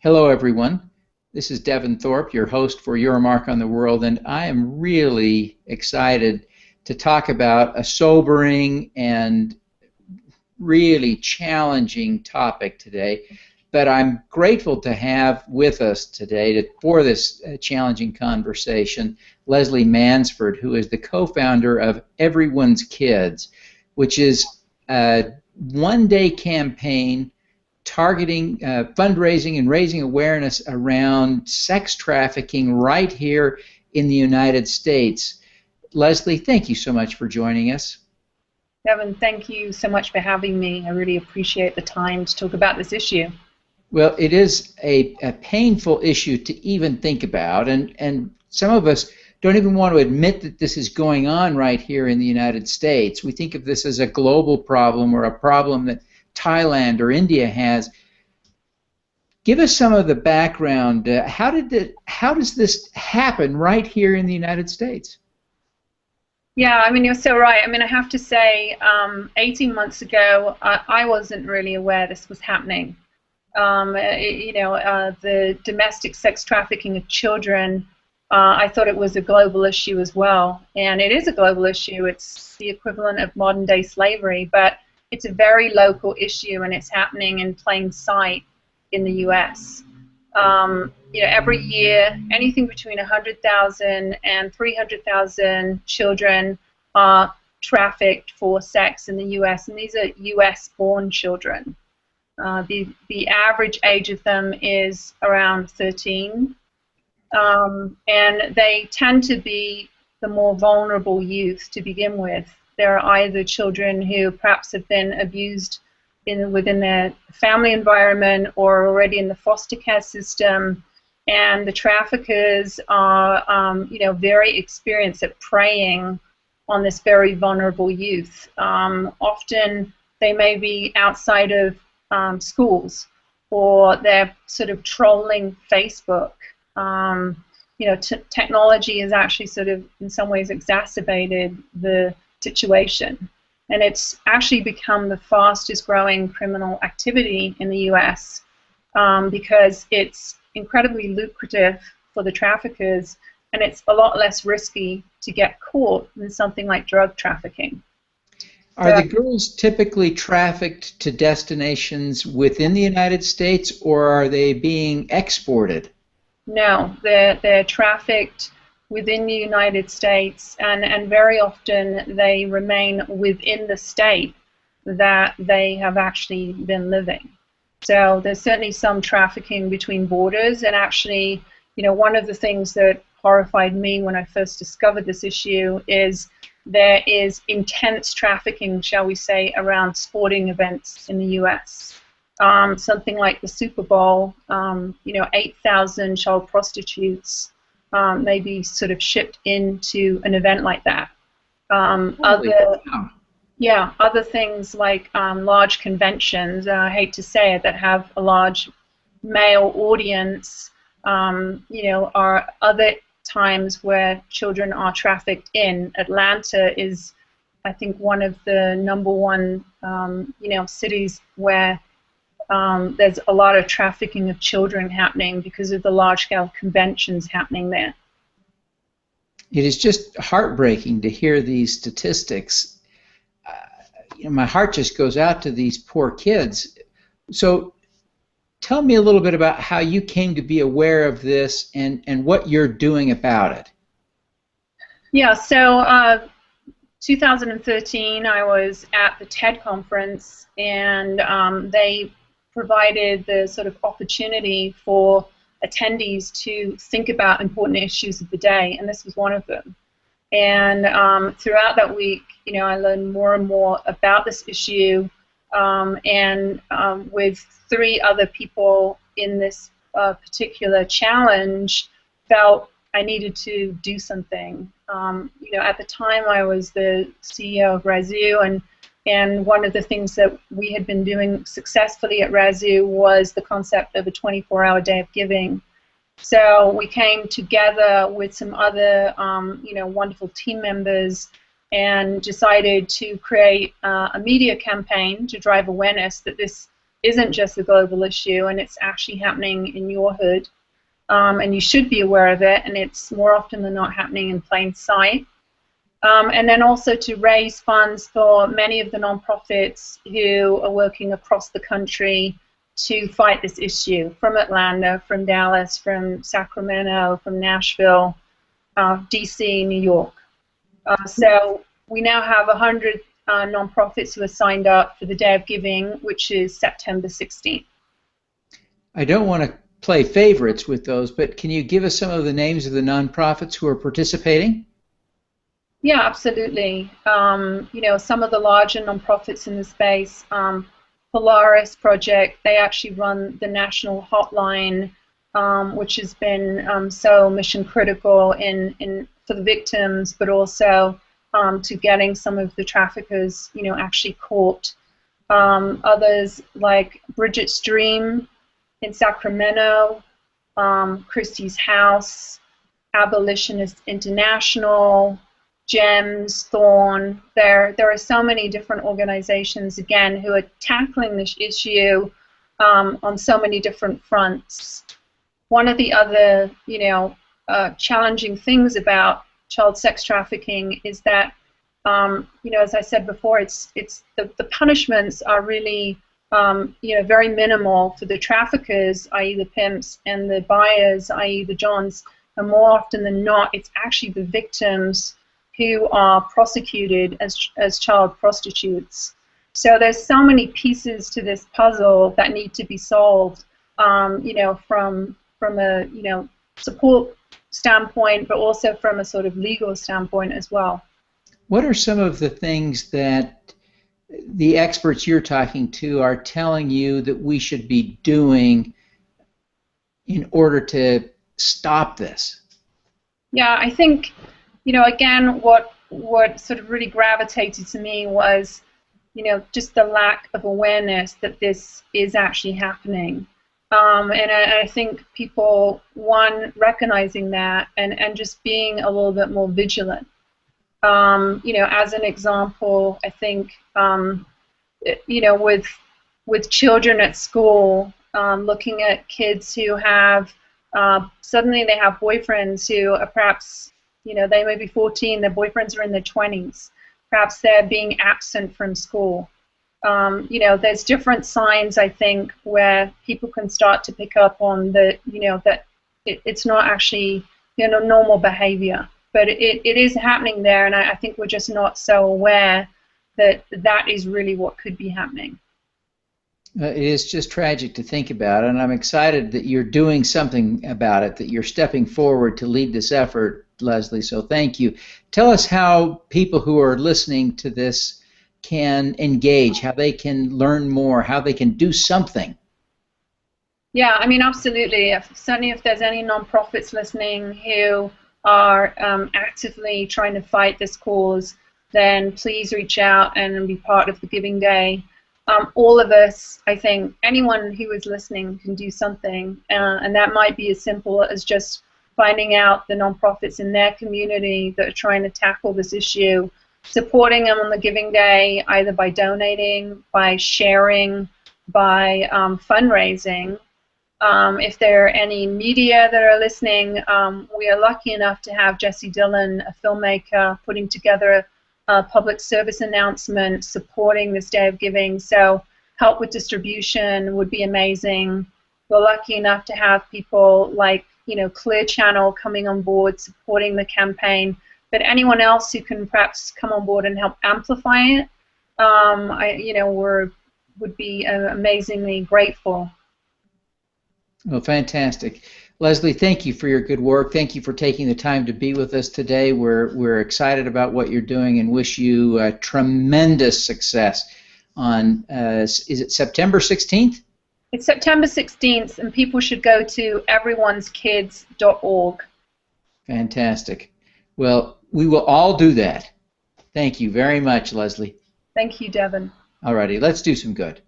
Hello, everyone. This is Devin Thorpe, your host for Your Mark on the World, and I am really excited to talk about a sobering and really challenging topic today. But I'm grateful to have with us today for this challenging conversation Leslie Mansford, who is the co-founder of Everyone's Kids, which is a one-day campaign targeting fundraising and raising awareness around sex trafficking right here in the United States. Leslie, thank you so much for joining us. Devin, thank you so much for having me. I really appreciate the time to talk about this issue. Well, it is a painful issue to even think about, and some of us don't even want to admit that this is going on right here in the United States. We think of this as a global problem or a problem that Thailand or India has. Give us some of the background. How does this happen right here in the United States? Yeah, I mean, you're so right. I mean, I have to say, 18 months ago, I wasn't really aware this was happening. The domestic sex trafficking of children, I thought it was a global issue as well. And it is a global issue. It's the equivalent of modern-day slavery, but it's a very local issue, and it's happening in plain sight in the U.S. Every year, anything between 100,000 and 300,000 children are trafficked for sex in the U.S., and these are U.S.-born children. The average age of them is around 13, and they tend to be the more vulnerable youth to begin with. They're either children who perhaps have been abused within their family environment or already in the foster care system, and the traffickers are very experienced at preying on this very vulnerable youth. Often they may be outside of schools, or they're sort of trolling Facebook. Technology has actually sort of in some ways exacerbated the situation, and it's actually become the fastest growing criminal activity in the U.S. Because it's incredibly lucrative for the traffickers, and it's a lot less risky to get caught than something like drug trafficking. Are the girls typically trafficked to destinations within the United States, or are they being exported? No, they're trafficked within the United States, and very often they remain within the state that they have actually been living. So there's certainly some trafficking between borders, and actually, one of the things that horrified me when I first discovered this issue is there is intense trafficking, shall we say, around sporting events in the U.S. Something like the Super Bowl, 8,000 child prostitutes may be sort of shipped into an event like that. Other things like large conventions, I hate to say it, that have a large male audience, are other times where children are trafficked in. Atlanta is, I think, one of the #1, cities where there's a lot of trafficking of children happening because of the large-scale conventions happening there. It is just heartbreaking to hear these statistics. My heart just goes out to these poor kids. So tell me a little bit about how you came to be aware of this and what you're doing about it. Yeah, so 2013 I was at the TED conference, and they provided the sort of opportunity for attendees to think about important issues of the day, and this was one of them. And throughout that week, I learned more and more about this issue, and with 3 other people in this particular challenge, felt I needed to do something. At the time, I was the CEO of Razoo, and one of the things that we had been doing successfully at Razoo was the concept of a 24-hour day of giving. So we came together with some other, wonderful team members and decided to create a media campaign to drive awareness that this isn't just a global issue, and it's actually happening in your hood, and you should be aware of it, and it's more often than not happening in plain sight. And then also to raise funds for many of the nonprofits who are working across the country to fight this issue, from Atlanta, from Dallas, from Sacramento, from Nashville, DC, New York. So we now have 100 nonprofits who are signed up for the Day of Giving, which is September 16th. I don't want to play favorites with those, but can you give us some of the names of the nonprofits who are participating? Yeah, absolutely. You know, some of the larger nonprofits in the space, Polaris Project, they actually run the national hotline, which has been so mission critical for the victims, but also to getting some of the traffickers, you know, actually caught. Others like Bridget's Dream in Sacramento, Christie's House, Abolitionist International, GEMS, Thorne. There are so many different organizations, again, who are tackling this issue on so many different fronts. One of the other, you know, challenging things about child sex trafficking is that, you know, as I said before, the punishments are really, you know, very minimal for the traffickers, i.e. the pimps, and the buyers, i.e. the Johns. And more often than not, it's actually the victims who are prosecuted as child prostitutes. So there's so many pieces to this puzzle that need to be solved, you know, from a, you know, support standpoint, but also from a sort of legal standpoint as well. What are some of the things that the experts you're talking to are telling you that we should be doing in order to stop this? Yeah, I think, you know, again, what sort of really gravitated to me was, you know, just the lack of awareness that this is actually happening. And I think people, one, recognizing that and just being a little bit more vigilant. You know, as an example, I think, you know, with children at school, looking at kids who have, suddenly they have boyfriends who are perhaps, you know, they may be 14, their boyfriends are in their 20s. Perhaps they're being absent from school. You know, there's different signs, I think, where people can start to pick up on the, you know, that it's not actually, you know, normal behavior. But it is happening there, and I think we're just not so aware that that is really what could be happening. It is just tragic to think about, and I'm excited that you're doing something about it, that you're stepping forward to lead this effort, Leslie, so thank you. Tell us how people who are listening to this can engage, how they can learn more, how they can do something. Yeah, I mean, absolutely. Certainly if there's any nonprofits listening who are actively trying to fight this cause, then please reach out and be part of the Giving Day. All of us, I think, anyone who is listening can do something, and that might be as simple as just finding out the nonprofits in their community that are trying to tackle this issue, supporting them on the Giving Day, either by donating, by sharing, by fundraising. If there are any media that are listening, we are lucky enough to have Jesse Dillon, a filmmaker, putting together a public service announcement supporting this Day of Giving. So help with distribution would be amazing. We're lucky enough to have people like, you know, Clear Channel coming on board supporting the campaign. But anyone else who can perhaps come on board and help amplify it, you know, would be amazingly grateful. Well, fantastic. Leslie, thank you for your good work. Thank you for taking the time to be with us today. We're excited about what you're doing and wish you tremendous success on, is it September 16th? It's September 16th, and people should go to everyoneskids.org. Fantastic. Well, we will all do that. Thank you very much, Leslie. Thank you, Devin. All righty, let's do some good.